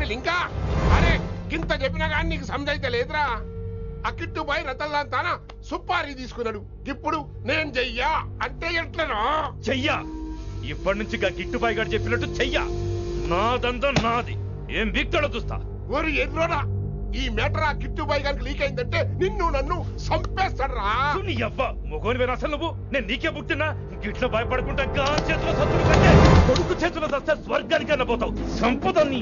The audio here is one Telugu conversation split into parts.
అరే లింకా, అరే గింత చెప్పినా కానీ నీకు సమజైతే లేదురా. ఆ కిట్టుబాయి రతల్లాంతానా సుపారీ తీసుకున్నాడు. ఇప్పుడు నేను చెయ్యా అంటే ఎట్లనో చెయ్యా. ఇప్పటి నుంచి కిట్టుబాయి గారు చెప్పినట్టు చెయ్యా. నాదంతా నాది. ఏం వీక్తాడో చూస్తా. ఓరి ఎర్రోడా, ఈ మేటర్ ఆ కిట్టుబాయి గారికి లీక్ అయిందంటే నిన్ను నన్ను చంపేస్తాడరా. నీ అవ్వ మొగోని అసలు నువ్వు. నేను నీకే పుట్టినా గిట్ల భయపడకుండా చేతిలో సత్తులు కంటే కొడుకు చేతిలో వస్తే స్వర్గానికన్నా పోతావు. సంపద నీ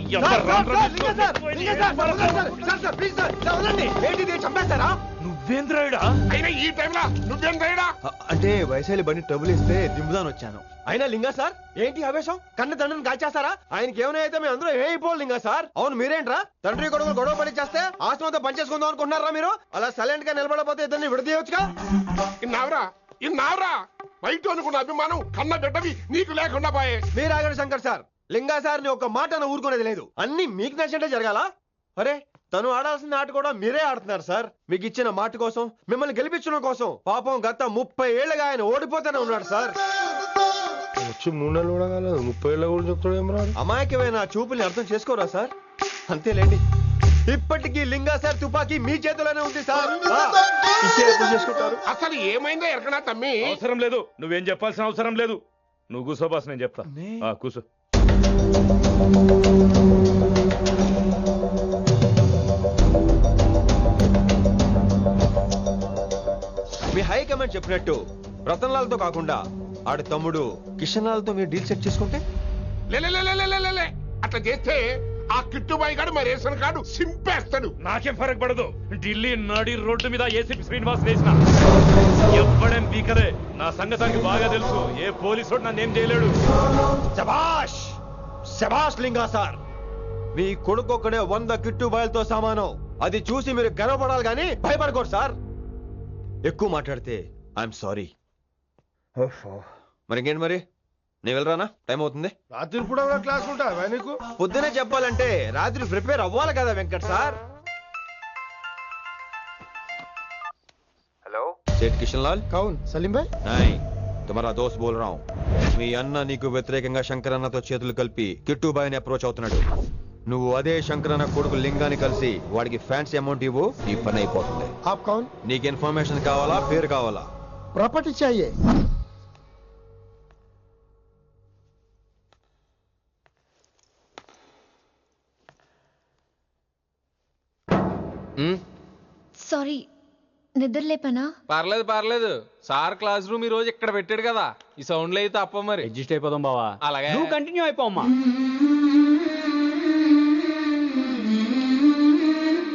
చంపేస్తారా? నువ్వేంద్రాయుడా? అయినా ఈ టైంలో నువ్వేంద్రాయుడా? అంటే వైశాలి బండి ట్రబుల్ ఇస్తే దింపుదాని వచ్చాను. అయినా లింగా సార్ ఏంటి ఆవేశం? కన్న తండ్రిని కాల్చేస్తారా? ఆయనకి ఏమైనా అయితే మేము అందరూ అయిపోవాలి లింగా సార్. అవును మీరేంట్రా తండ్రి కొడుకులు గొడవ పడి చేస్తే ఆస్తితో పనిచేసుకుందాం అనుకుంటున్నారా మీరు? అలా సైలెంట్ గా నిలబడపోతే ఇద్దరిని విడదీయొచ్చుగా. ఇన్నావురా బయట అనుకున్న అభిమానం కన్న బిడ్డవి నీకు లేకుండా పోయే. మీరు ఆగండి శంకర్ సార్. లింగా సార్ ని ఒక మాట ఊరుకునేది లేదు. అన్ని మీకు నచ్చినట్టే జరగాల. అరే తను ఆడాల్సిన ఆట కూడా మీరే ఆడుతున్నారు సార్. మీకు ఇచ్చిన మాట కోసం, మిమ్మల్ని గెలిపించడం కోసం పాపం గత 30 ఏళ్లుగా ఆయన ఓడిపోతూనే ఉన్నాడు సార్. వచ్చి 3 నెలలు కూడా కాలేదు, 30 ఏళ్ళ కూడా చెప్తాడు. అమాయకమైన చూపుల్ని అర్థం చేసుకోరా సార్? అంతేలేండి. ఇప్పటికీ లింగా సార్ తుపాకీ మీ చేతిలోనే ఉంది సార్. చేసుకుంటారు. అసలు ఏమైందో ఎరకనా తమ్మి? అవసరం లేదు, నువ్వేం చెప్పాల్సిన అవసరం లేదు. నువ్వు కూసో బాస్, నేను చెప్తా. కూసో. మీ హైకమాండ్ చెప్పినట్టు రతన్ లాల్ తో కాకుండా ఆడి తమ్ముడు కిషన్ లాల్ తో మీరు డీల్ సెట్ చేసుకుంటే? లే అట్లా చేస్తే ఆ కిట్టుబాయి గారు మరి రేషన్ కార్డు సింపేస్తాడు. నాకేం ఫరక్ పడదు. ఢిల్లీ నడి రోడ్డు మీద ఏసీపీ శ్రీనివాస్ వేసిన ఎవ్వడేం బీకరే. నా సంగతానికి బాగా తెలుసు. ఏ పోలీసు నన్నేం చేయలేడు. శభాష్ శభాష్ లింగా సార్. మీ కొడుకు ఒక్కడే 100 కిట్టుబాయిలతో సమానం. అది చూసి మీరు గర్వపడాలి కానీ భయపడకూడదు సార్. ఎక్కువ మాట్లాడితే ఐఎమ్ సారీ. మరి ఇంకేంటి మరి? నేను వెళ్ళరానా? టైం అవుతుంది. రాత్రి కూడా క్లాస్ ఉంటావా నీకు? పొద్దునే చెప్పాలంటే రాత్రి ప్రిపేర్ అవ్వాలి కదా వెంకట్ సార్. హలో సేठ కిషన్ లాల్. కౌన్ సలీం భాయ్? नहीं तुम्हारा दोस्त बोल रहा हूँ. మీ అన్న నీకు వ్యతిరేకంగా శంకర్ అన్నతో చేతులు కలిపి కిట్టుబాయిని అప్రోచ్ అవుతున్నాడు. నువ్వు అదే శంకర్ అన్న కొడుకు లింగాన్ని కలిసి వాడికి ఫ్యాన్సీ అమౌంట్ ఇవ్వు, ఈ పని అయిపోతుంది. आप कौन? నీకు ఇన్ఫర్మేషన్ కావాలా, పేరు కావాలా? प्रॉपर्टी चाहिए. సారీ నిద్ర లేపనా? పర్లేదు. సార్ క్లాస్ రూమ్ ఈ రోజు ఇక్కడ పెట్టాడు కదా, ఈ సౌండ్ లో అయితే తప్ప మరి అడ్జస్ట్ అయిపోదాం బావా. అలాగే నువ్వు కంటిన్యూ అయిపోమ్మా.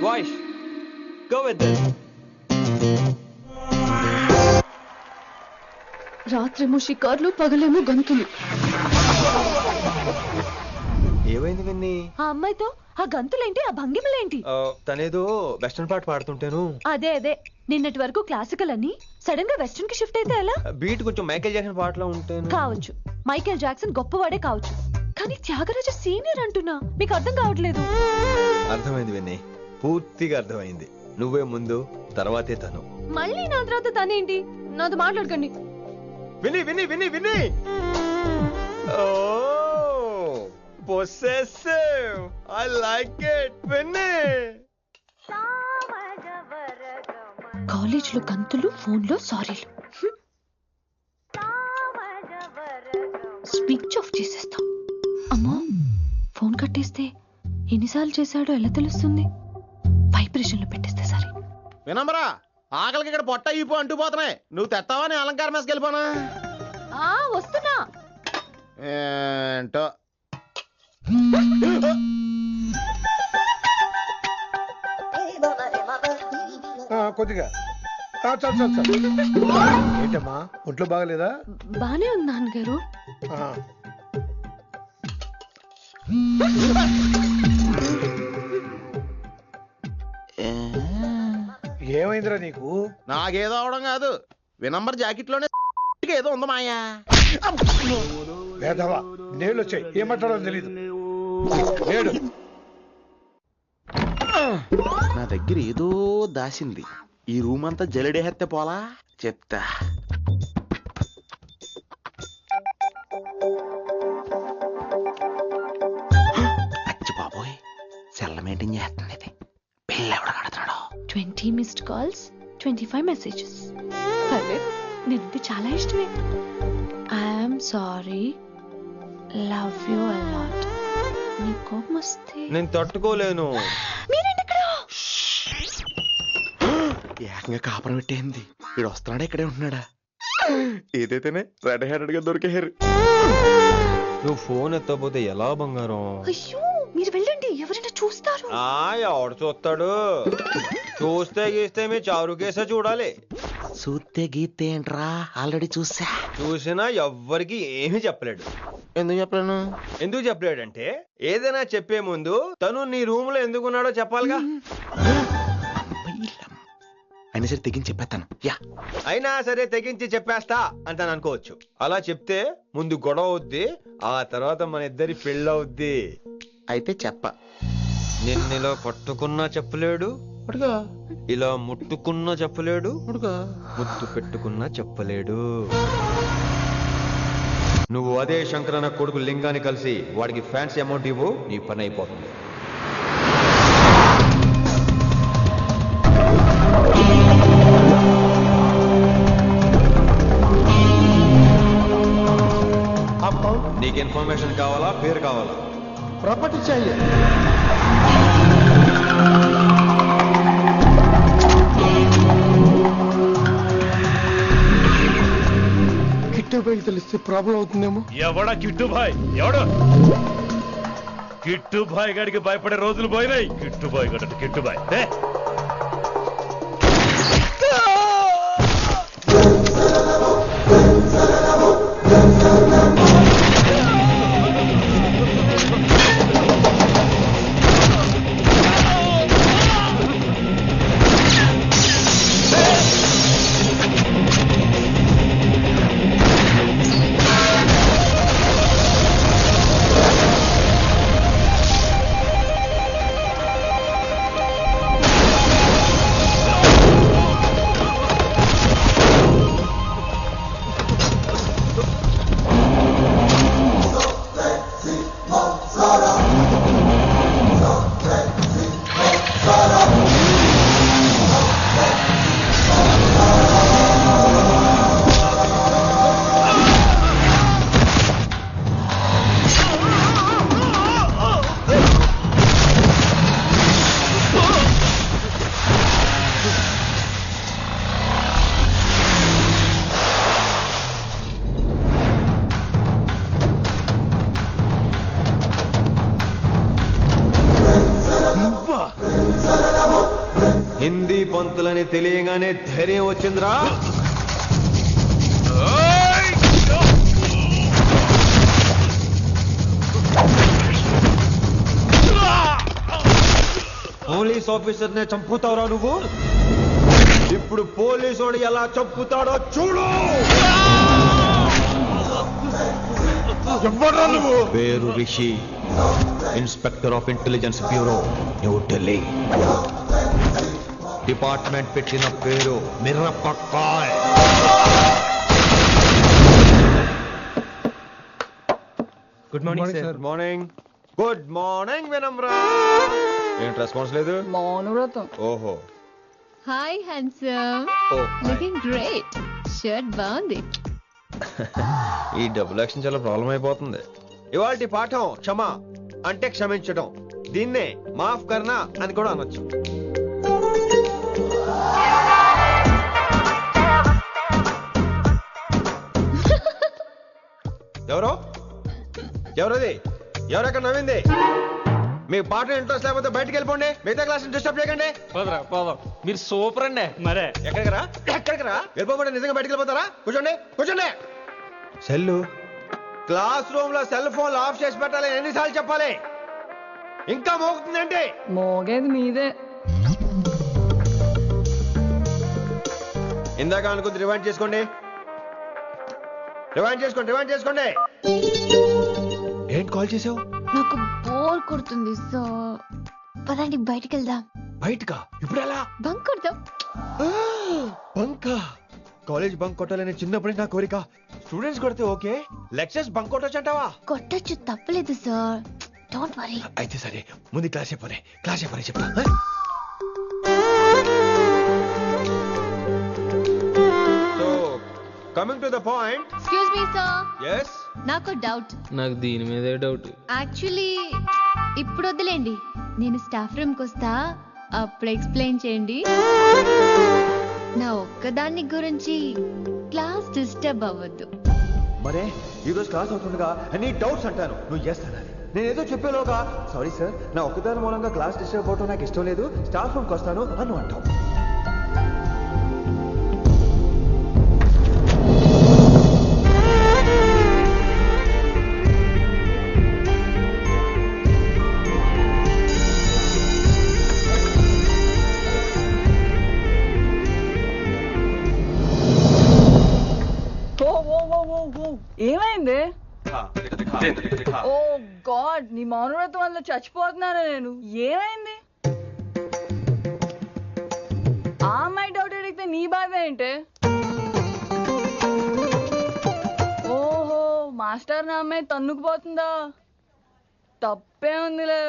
Voice go with this. రాత్రేమో షికార్లు, పగలేమో గంతులు. ఏమైంది విన్ని? ఆ అమ్మాయితో ఆ గంతులేంటి, ఆ భంగిమలేంటి? తనేదో వెస్టర్న్ పాట పాడుతుంటాను. అదే నిన్నటి వరకు క్లాసికల్ అని సడన్ గా వెస్టర్న్ కి షిఫ్ట్ అయితే ఎలా? బీట్ కొంచెం మైకేల్ జాక్సన్ పాటలో ఉంటాను. కావచ్చు, మైకేల్ జాక్సన్ గొప్పవాడే కావచ్చు, కానీ త్యాగరాజ సీనియర్ అంటున్నా. మీకు అర్థం కావట్లేదు. అర్థమైంది విన్ని, పూర్తిగా అర్థమైంది. నువ్వే ముందు, తర్వాతే తను. మళ్ళీ నా తర్వాత తనేంటి? నాతో మాట్లాడకండి. విని విని విని విని possessive. I like it. విని కాలేజ్ లో గంతులు, ఫోన్ లో సారీలు. స్విచ్ ఆఫ్ చేసేస్తా. అమ్మో, ఫోన్ కట్టేస్తే ఎన్నిసార్లు చేశాడో ఎలా తెలుస్తుంది? వైబ్రేషన్ లో పెట్టేస్తే సరే. వినమ్రా, ఆకలికి ఇక్కడ పొట్ట ఈపు అంటూ పోతున్నాయి. నువ్వు తెస్తావా? నేను అలంకారం వేసుకెళ్ళిపోనా? వస్తున్నా. ఏంటో కొద్దిగా చాలు. ఏంటమ్మా ఒంట్లో బాగలేదా? బానే ఉంది నాన్నగారు. ఏమైందిరా నీకు? నాకేదో అవడం కాదు, వినంబర్ జాకెట్ లోనే ఏదో ఉంది మాయా. వేదవా, నీళ్ళు వచ్చాయి, ఏం మాట్లాడో తెలీదు. నా దగ్గర ఏదో దాసింది. ఈ రూమ్ అంతా జలడేహెత్తే పోలా చెప్తా. అచ్చి బాబోయ్, సెల్ల మెయింటైన్ చేస్తాడు ఇది. పిల్ల ఎవడ కడుతున్నాడు? 20 మిస్డ్ కాల్స్, 25 మెసేజెస్. పర్లేదు, నేనంటే చాలా ఇష్టమే. I'm sorry, love you a lot. నీ కోపం వస్తే నేను తట్టుకోలేను. మీరేంటి ఇక్కడ? ఏకంగా కాపురం పెట్టేంది. వీడు వస్తున్నాడా ఇక్కడే ఉంటున్నాడా? ఏదైతేనే రెడ్ హ్యాండెడ్ గా దొరికేహారు. నువ్వు ఫోన్ ఎత్తకపోతే ఎలా బంగారం? అయ్యో, మీరు వెళ్ళండి, ఎవరైనా చూస్తారు. ఎవడు చూస్తాడు? చూస్తే గీస్తే మీ చారు కేసే చూడాలి. చూస్తే గీతే ఏంట్రా, ఆల్రెడీ చూసా. చూసినా ఎవ్వరికి ఏమీ చెప్పలేడు. ఎందుకు చెప్పలేను? ఎందుకు చెప్పలేడంటే ఏదైనా చెప్పే ముందు తను నీ రూమ్ లో ఎందుకున్నాడో చెప్పాలిగా. అయినా సరే తెగించి చెప్పేస్తాను. యా, అయినా సరే తెగించి చెప్పేస్తా అంటాను అనుకోవచ్చు. అలా చెప్తే ముందు గొడవ అవుద్ది, ఆ తర్వాత మన ఇద్దరి పెళ్ళవుద్ది. అయితే చెప్ప. నిన్నిలా పట్టుకున్నా చెప్పలేడు, ఇలా ముట్టుకున్నా చెప్పలేడు, ముద్దు పెట్టుకున్నా చెప్పలేడు. నువ్వు అదే శంకరన్న కొడుకు లింగాన్ని కలిసి వాడికి ఫ్యాన్సీ అమౌంట్ ఇవ్వు, నీ పని అయిపోతుంది. నీకు ఇన్ఫర్మేషన్ కావాలా, పేరు కావాలా? प्रॉपर्टी चाहिए। కిట్టు బాయ్ తెలిస్తే ప్రాబ్లం అవుతుందేమో. ఎవడా కిట్టు బాయ్? ఎవడు కిట్టు బాయ్ గారికి భయపడే రోజులు పోయినాయి. కిట్టు బాయ్ గడ కిట్టు బాయ్ హిందీ పంతులని తెలియగానే ధైర్యం వచ్చిందిరా. పోలీస్ ఆఫీసర్ నే చంపుతావురా నువ్వు. ఇప్పుడు పోలీసోడు ఎలా చంపుతాడో చూడు. ఎవడ్రా నువ్వు? పేరు Rishi, inspector of intelligence bureau, new Delhi. Department పెట్టిన పేరు మిర్రపక్కాయ్. Good morning sir. Morning. Good morning Vinamra. ఏంటి రెస్పాన్స్ లేదు? మౌనవ్రతం. ఓహో. Hi handsome, looking great. Shirt బాగుంది. ఈ డబుల్ యాక్షన్ చాలా ప్రాబ్లం అయిపోతుంది. ఇవాల్టి పాఠం క్షమ అంటే క్షమించడం. దీన్నే మాఫ్ కర్నా అని కూడా అనొచ్చు. ఎవరో ఎవరది? ఎవరెక్కడ నవ్వింది? మీ పాట ఇంట్రెస్ట్ లేకపోతే బయటకు వెళ్ళిపోండి. మిగతా క్లాస్ డిస్టర్బ్ చేయకండి. పోదాం. మీరు సూపర్ అండి. మరే ఎక్కడికి రా వెళ్ళిపోకుండా నిజంగా బయటకు వెళ్ళిపోతారా? కూర్చోండి. సెల్లు క్లాస్ రూమ్ లో సెల్ ఫోన్ ఆఫ్ చేసి పెట్టాలి. ఎన్నిసార్లు చెప్పాలి? ఇంకా మోగుతుందంటే మోగేది మీదే. ఇందాక అనుకుంది రివైండ్ చేసుకోండి. ఏంటి కాల్ చేసావు? నాకు బోర్ కొడుతుంది, సో పదండి బయటికి వెళ్దాం. బయటకా? ఇప్పుడు ఎలా? బంక్ కొడదాం. బంకా? కాలేజ్ బంక్ కొట్టాలని చిన్నప్పటి నా కోరిక. స్టూడెంట్స్ కొడితే ఓకే, లెక్చర్స్ బంక్ కొట్టొచ్చు అంటావా? కొట్టచ్చు, తప్పలేదు సార్. Don't worry. అయితే సరే ముందు క్లాస్ చెప్పరే చెప్తా. So coming to the point. Excuse me sir, yes నాకు డౌట్. నాకు దీని మీదే డౌట్. యాక్చువల్లీ ఇప్పుడు వద్దులేండి, నేను స్టాఫ్ రూమ్కి వస్తా, అప్పుడు ఎక్స్ప్లెయిన్ చేయండి. నా ఒక్కదాన్ని గురించి క్లాస్ డిస్టర్బ్ అవ్వద్దు. మరే ఈ రోజు క్లాస్ అవుతుండగా నీ డౌట్స్ అంటాను, నువ్వు ఎస్ అనాలి. నేను ఏదో చెప్పేలోగా సారీ సార్ నా ఒక్కదాని మూలంగా క్లాస్ డిస్టర్బ్ అవడం నాకు ఇష్టం లేదు, స్టాఫ్ రూమ్కి వస్తాను అని అంటావు. ఏమైంది? ఓ గాడ్, నీ మౌనవ్రతం వల్ల చచ్చిపోతున్నాను నేను. ఏమైంది? ఆ అమ్మాయి డౌట్ అడిగితే నీ బాధ ఏంటి? ఓహో, మాస్టర్ నా అమ్మాయి తన్నుకుపోతుందా? తప్పే ఉందిలే.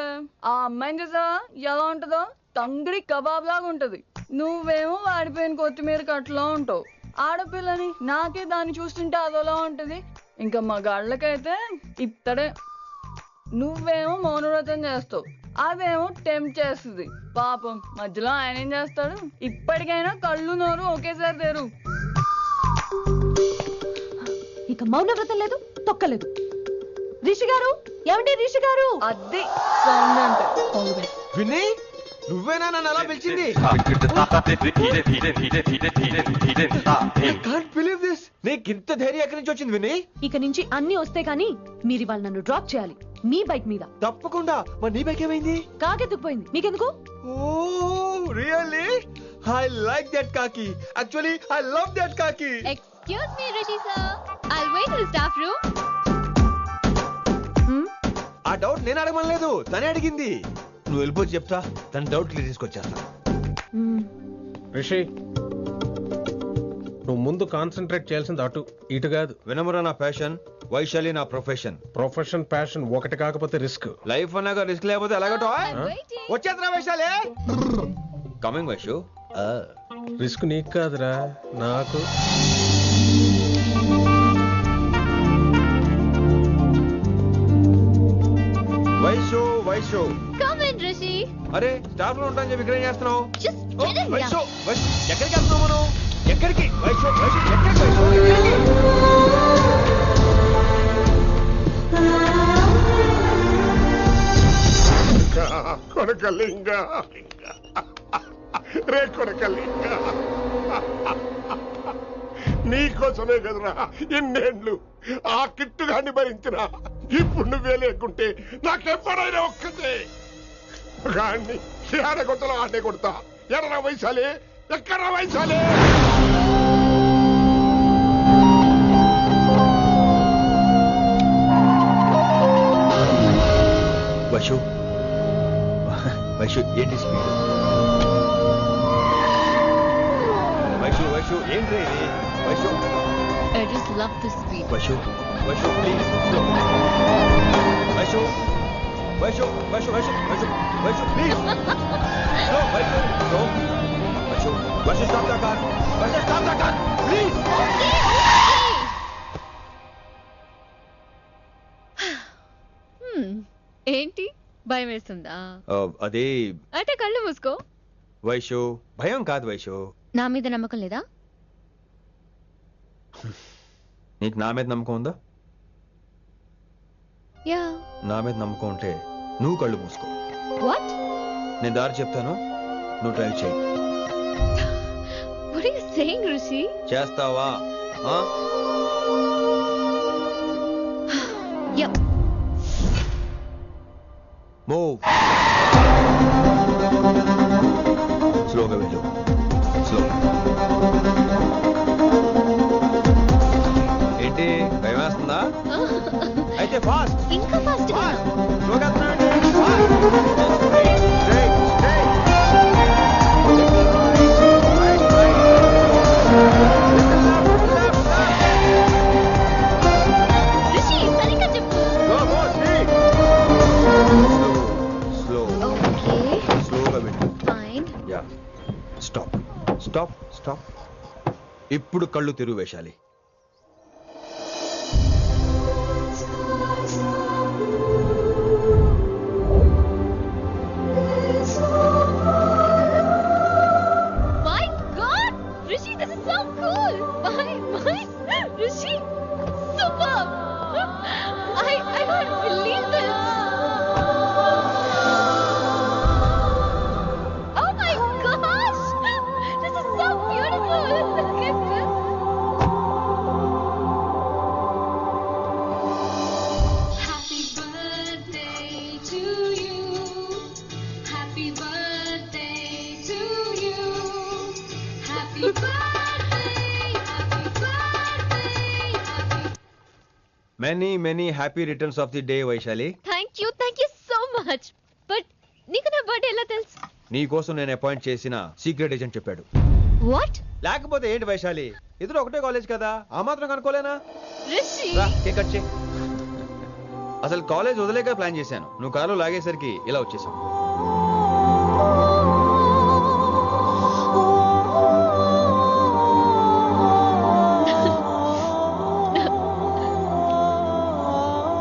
ఆ అమ్మాయిని చూసా ఎలా ఉంటుందో, తంగిడి కబాబ్ లాగా ఉంటది. నువ్వేమో వాడిపోయిన కొత్తిమీర కట్లా ఉంటావు. ఆడపిల్లని నాకే దాన్ని చూస్తుంటే అదోలా ఉంటది, ఇంకా మగాళ్ళకైతే ఇత్తడే. నువ్వేమో మౌనవ్రతం చేస్తావు, అదేమో టెంప్ట్ చేస్తుంది. పాపం మధ్యలో ఆయన ఏం చేస్తాడు? ఇప్పటికైనా కళ్ళు నోరు ఒకేసారి తెరు. ఇక మౌనవ్రతం లేదు, తొక్కలేదు. రిషి గారు, ఏమండి రిషి గారు? అది సౌండ్ అంటే. విన్నీ, నువ్వేనా నన్ను అలా పిలిచింది? నీకు ఇంత ధైర్యం ఎక్కడి నుంచి వచ్చింది విన్నీ? ఇక నుంచి అన్ని వస్తే కానీ మీరు ఇవాళ నన్ను డ్రాప్ చేయాలి మీ బైక్ మీద. తప్పకుండా. మరి నీ బైక్ ఏమైంది? కాకెత్తుకుపోయింది. మీకెందుకు? Oh really? I like that కాకి. యాక్చువల్లీ ఐ లవ్ దట్ కాకి. Excuse me Rishi sir, I'll wait in the staff room. ఆ డౌట్ నేను అడగమనలేదు, తనే అడిగింది. నువ్వు వెళ్ళిపోతే చెప్తా, తన డౌట్ క్లియర్ తీసుకొచ్చేస్తా. రిషి, నువ్వు ముందు కాన్సన్ట్రేట్ చేయాల్సింది అటు ఇటు కాదు. వినమ్ర నా ప్యాషన్, వైశాలి నా ప్రొఫెషన్. ప్రొఫెషన్ ప్యాషన్ ఒకటి కాకపోతే రిస్క్. లైఫ్ అన్నాక రిస్క్ లేకపోతే ఎలాగటో? వచ్చేద్రా వైశాలి. కమింగ్ వైషు. రిస్క్ నీకు కాదురా, నాకు. Vaishu Vaishu come in Rishi. అరే స్టాఫ్ లో ఉంటాను చెప్పి ఇక్కడ ఏం చేస్తున్నావు? Just get in. Vaishu Vaishu ఎక్కడికి వెళ్తున్నావు మనం? ఎక్కడికి వైషు వైషు ఎక్కడికి వైషు ఎక్కడికి? కొడకలింగ రే కొడకలింగ, నీకోసమే కదరా ఇన్నేళ్ళు ఆ కిట్టుగాన్ని భరించిన. ఇప్పుడు నువ్వే లేకుంటే నాకెప్పుడైనా ఒక్కతే గాన్ని ఆడగొట్టలో ఆడే కొడతా. ఎర్ర వైశాలే, ఎక్కడ వైశాలే? వైషు వైషు ఏంటి స్పీడ్? వైషు వైషు ఏంటి ఇది? Vaishu I just love this speed. Vaishu Vaishu please slow. Vaishu Vaishu Vaishu Vaishu Vaishu Vaishu please slow. Vaishu slow. Vaishu Vaishu stop the car. Vaishu stop the car please. ఏంటి భయం వేస్తుందా? అదే అంటే కళ్ళు మూసుకో. వైషు భయం కాదు వైషు. నా మీద నమ్మకం లేదా? నీకు నా మీద నమ్మకం ఉందా? యా. నా మీద నమ్మకం ఉంటే నువ్వు కళ్ళు మూసుకో. వాట్? నేను దారి చెప్తాను, నువ్వు డ్రైవ్ చేయి. What are you saying Rishi? చేస్తావా? యా. మూవ్. స్లోగా వెళ్ళు. స్లో. ఏంటి భయం వేస్తుందా? అయితే ఫాస్ట్. ఇంకా ఫాస్ట్ గా. స్లోగా వెళ్తున్నానండి. ఫాస్ట్. Straight straight. రిషి సరిగ్గా చెప్పు. Go go speed. Stop stop stop. ఇప్పుడు కళ్ళు తెరువు Vaishali. My God! Rishi, this is so cool! My Rishi! Superb! I can't believe this! Oh my gosh! This is so beautiful! Look at this! Happy birthday to you. Happy birthday to you. Happy birthday, happy birthday, happy many happy returns of the day Vaishali. Thank you so much! But నీకు నా బర్త్డే ఎలా తెలుసు? నీ కోసం నేను అపాయింట్ చేసిన సీక్రెట్ ఏజెంట్ చెప్పాడు. What? లేకపోతే ఏంటి వైశాలి, ఇద్దరు ఒకటే కాలేజ్ కదా, ఆ మాత్రం కనుక్కోలేనా? Rishi! రా, కేక్ కట్ చేయి. అసలు కాలేజ్ వదిలేక ప్లాన్ చేశాను, నువ్వు కారు లాగేసరికి ఇలా వచ్చేసావు.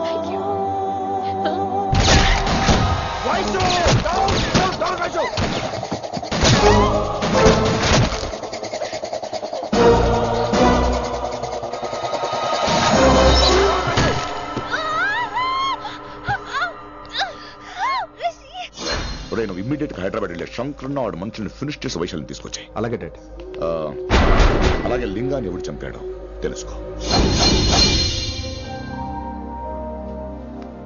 Thank you. ఒరే నువ్వు ఇమ్మీడియట్ గా హైదరాబాద్ వెళ్ళే శంకరన్న వాడు మనుషుల్ని ఫినిష్ చేసి వైశాల్ని తీసుకొచ్చాయి. అలాగే డాడ్. అలాగే లింగాన్ని ఎవడు చంపాడో తెలుసుకో.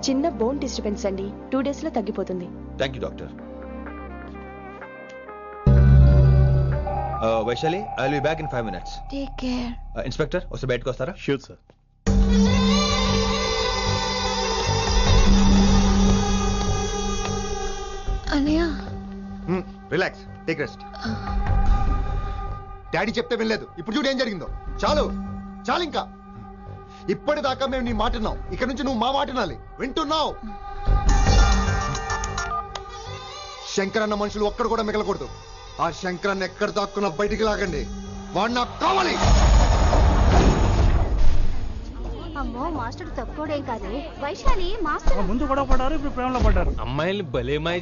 చిన్న బోన్ డిస్టర్బెన్స్ అండి, 2 days లో తగ్గిపోతుంది. Thank you doctor. Vaishali, I will be back in 5 minutes. Take care. Inspector ఒకసారి బయటకు వస్తారా? Sure sir. అన్నయ్య రిలాక్స్, టేక్ రెస్ట్. డాడీ చెప్తే వినలేదు, ఇప్పుడు చూడు ఏం జరిగిందో. చాలు చాలు, ఇంకా ఇప్పటిదాకా మేము నీ మాట విన్నాం, ఇక్కడ నుంచి నువ్వు మా మాట వినాలి. వింటున్నావు? శంకరన్న మనుషులు ఒక్కడు కూడా మిగలకూడదు. ఆ శంకరన్న ఎక్కడ దాక్కున్నా బయటికి లాగండి, వాడు నాకు కావాలి. అమ్మో, మాస్టర్ తక్కువడేం కాదు. వైశాలి మాస్టర్ ముందు గొడవ పడ్డారు, ఇప్పుడు ప్రేమలో పడ్డారు. అమ్మాయిల్ని భలే మాయ